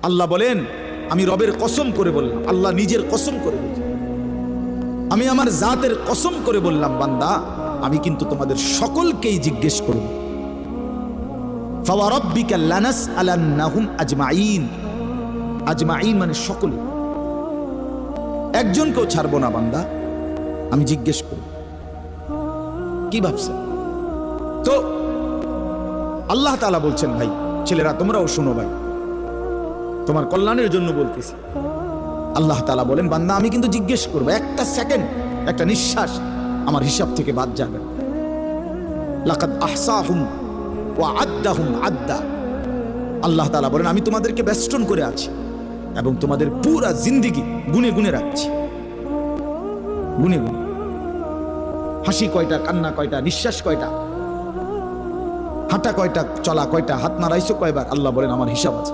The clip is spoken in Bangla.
আল্লাহ বলেন, আমি রবের কসম করে বললাম, আল্লাহ নিজের কসম করে বলছেন, আমি আমার জাতের কসম করে বললাম, বান্দা আমি কিন্তু তোমাদের সকলকেই জিজ্ঞেস করব। ফাওয়ারাব্বিকা লানাসআলান্নাহুম আজমাইন। আজমাইন মানে সকল, একজনকেও ছাড়বো না বান্দা, আমি জিজ্ঞেস করব। কি ভাবছেন? তো আল্লাহ তাআলা বলছেন, ভাই ছেলেরা তোমরাও শোনো, ভাই তোমার কল্যাণের জন্য বলতেছি। আল্লাহ তাআলা বলেন, বান্দা আমি কিন্তু জিজ্ঞেস করবো, একটা সেকেন্ড, একটা নিঃশ্বাস আমার হিসাব থেকে বাদ যাবে। লাকাদ আহসাহুম ওয়া আদ্দাহুম আদ্দা। আল্লাহ তাআলা বলেন, আমি তোমাদেরকে বেষ্টন করে আছি এবং তোমাদের পুরা জিন্দেগি গুনে গুনে রাখছি, গুনে গুনে। হাসি কয়টা, কান্না কয়টা, নিঃশ্বাস কয়টা, হাঁটা কয়টা, চলা কয়টা, হাত নাড়াইছো কয়বার, আল্লাহ বলেন আমার হিসাব আছে।